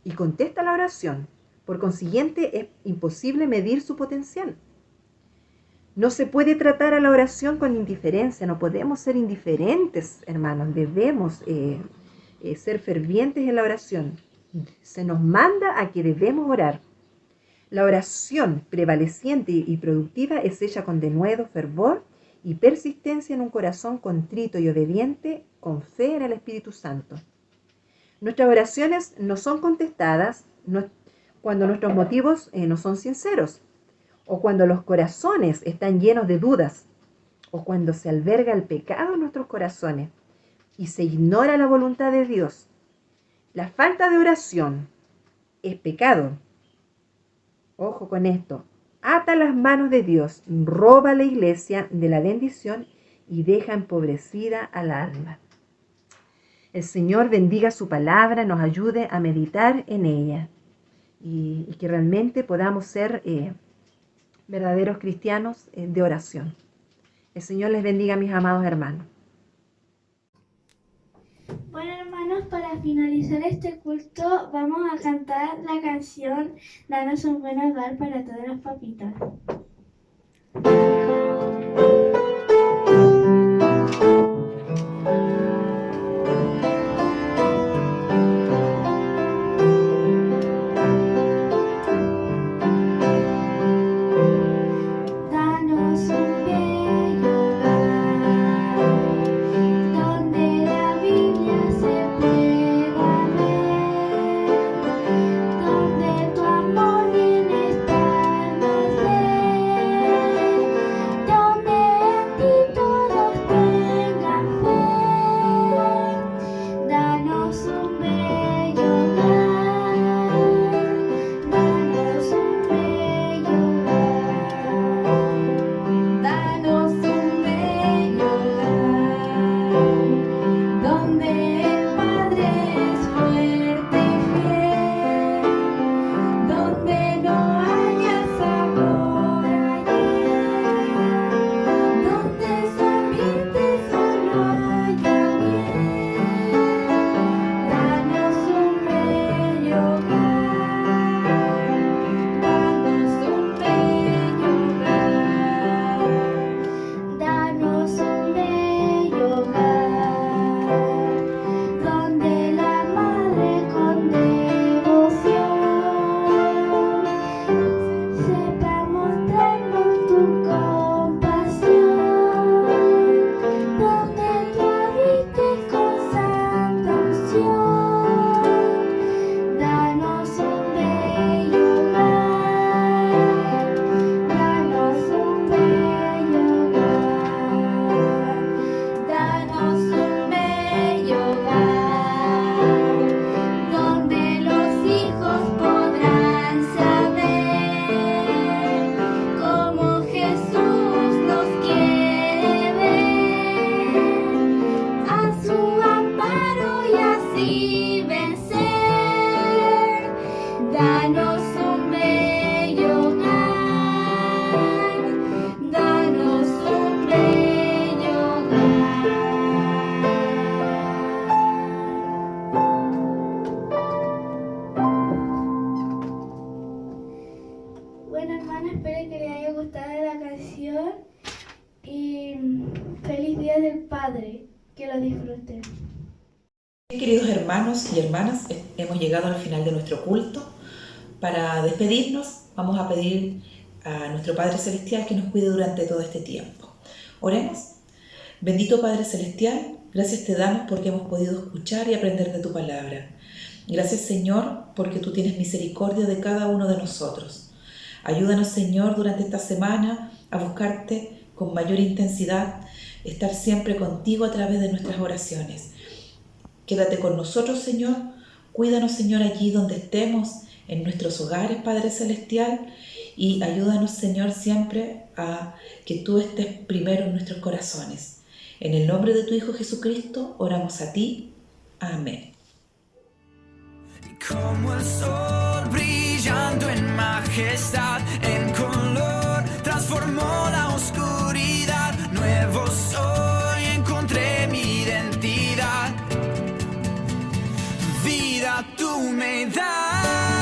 y contesta la oración. Por consiguiente, es imposible medir su potencial. No se puede tratar a la oración con indiferencia. No podemos ser indiferentes, hermanos. Debemos ser fervientes en la oración. Se nos manda a que debemos orar. La oración prevaleciente y productiva es hecha con denuedo, fervor y persistencia en un corazón contrito y obediente, con fe en el Espíritu Santo. Nuestras oraciones no son contestadas cuando nuestros motivos no son sinceros, o cuando los corazones están llenos de dudas, o cuando se alberga el pecado en nuestros corazones y se ignora la voluntad de Dios. La falta de oración es pecado. Ojo con esto. Ata las manos de Dios, roba a la iglesia de la bendición y deja empobrecida al alma. El Señor bendiga su palabra, nos ayude a meditar en ella y que realmente podamos ser verdaderos cristianos de oración. El Señor les bendiga, mis amados hermanos.
Bueno, hermanos, para finalizar este culto vamos a cantar la canción Danos un buen hogar para todas las papitas. Que lo disfruten.
Queridos hermanos y hermanas, hemos llegado al final de nuestro culto. Para despedirnos, vamos a pedir a nuestro Padre Celestial que nos cuide durante todo este tiempo. Oremos. Bendito Padre Celestial, gracias te damos porque hemos podido escuchar y aprender de tu palabra. Gracias, Señor, porque tú tienes misericordia de cada uno de nosotros. Ayúdanos, Señor, durante esta semana a buscarte con mayor intensidad, estar siempre contigo a través de nuestras oraciones. Quédate con nosotros, Señor. Cuídanos, Señor, allí donde estemos, en nuestros hogares, Padre Celestial, y ayúdanos, Señor, siempre a que tú estés primero en nuestros corazones. En el nombre de tu Hijo Jesucristo, oramos a ti. Amén.
Como el sol brillando en majestad, en color transformó la oscuridad. Nuevo soy, encontré mi identidad. Vida tú me das.